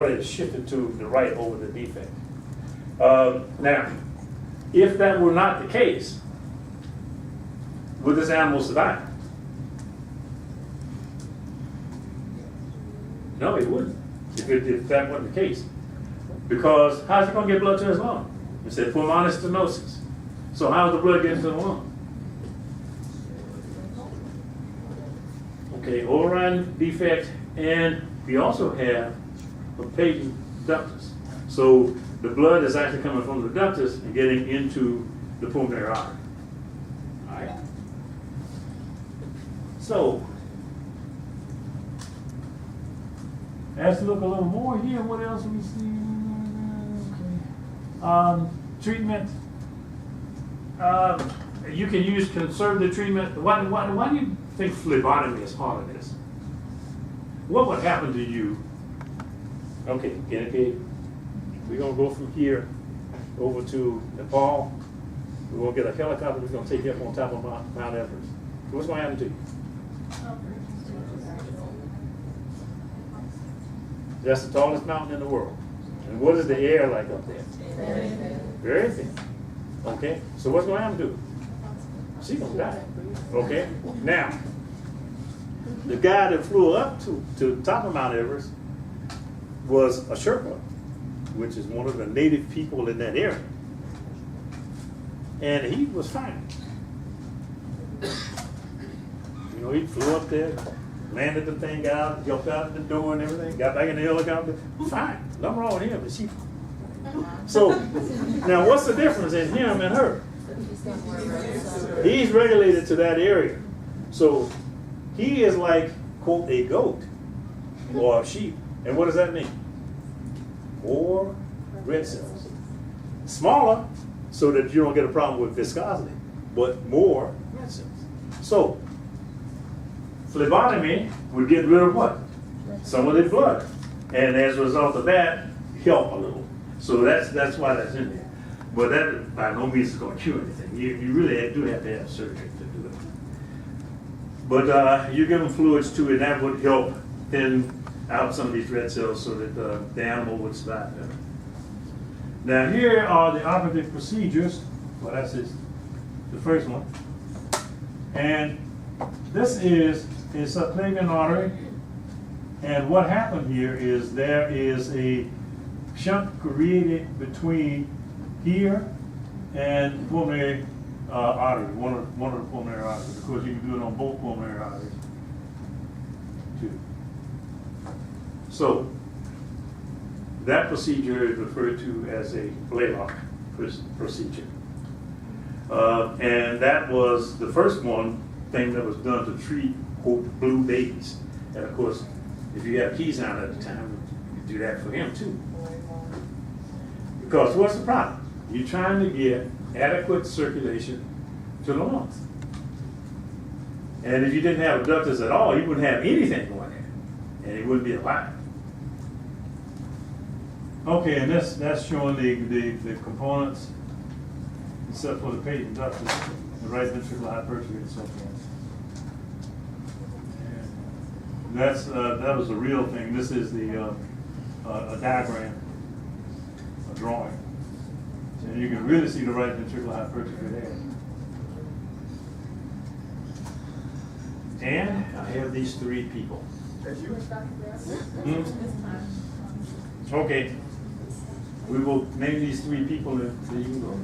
is shifted to the right over the defect. Now, if that were not the case, would this animal survive? No, it wouldn't, if that wasn't the case. Because how's it going to get blood to his lung? It said pulmonary stenosis. So how's the blood getting to the lung? Okay, overriding defect, and we also have a patent ductus. So the blood is actually coming from the ductus and getting into the pulmonary artery. All right. So let's look a little more here. What else we see? Okay. Treatment. You can use conservative treatment. Why do you think phlebotomy is part of this? What would happen to you? Okay, guinea pig. We're gonna go from here over to Nepal. We're gonna get a helicopter. We're gonna take you up on top of Mount Everest. What's gonna happen to you? That's the tallest mountain in the world. And what is the air like up there? Very thin. Okay, so what's gonna happen to her? She's gonna die. Okay, now the guy that flew up to the top of Mount Everest was a Sherpa, which is one of the native people in that area. And he was fine. You know, he flew up there, landed the thing out, jumped out the door and everything, got back in the helicopter, fine. Nothing wrong with him, but she. So, now what's the difference in him and her? He's regulated to that area. So, he is like, quote, a goat or a sheep. And what does that mean? More red cells. Smaller, so that you don't get a problem with viscosity, but more red cells. So, phlebotomy would get rid of what? Some of the blood. And as a result of that, help a little. So that's why that's in there. But that by no means is going to cure anything. You really do have to have surgery to do it. But you give them fluids too, and that would help thin out some of these red cells so that the animal would survive better. Now here are the operative procedures. Well, that's the first one. And this is a subclavian artery. And what happened here is there is a shunt created between here and pulmonary artery, one of the pulmonary arteries. Of course, you can do it on both pulmonary arteries too. So that procedure is referred to as a Blaylock procedure. And that was the first thing that was done to treat, quote, blue babies. And of course, if you have Keyshawn at the time, you do that for him too. Because what's the problem? You're trying to get adequate circulation to the lungs. And if you didn't have a ductus at all, you wouldn't have anything going in, and he wouldn't be alive. Okay, and that's showing the components, except for the patent ductus, the right ventricular hypertrophy and so forth. And that was the real thing. This is the a diagram, a drawing. And you can really see the right ventricular hypertrophy there. And I have these three people. Okay. We will name these three people and there you go.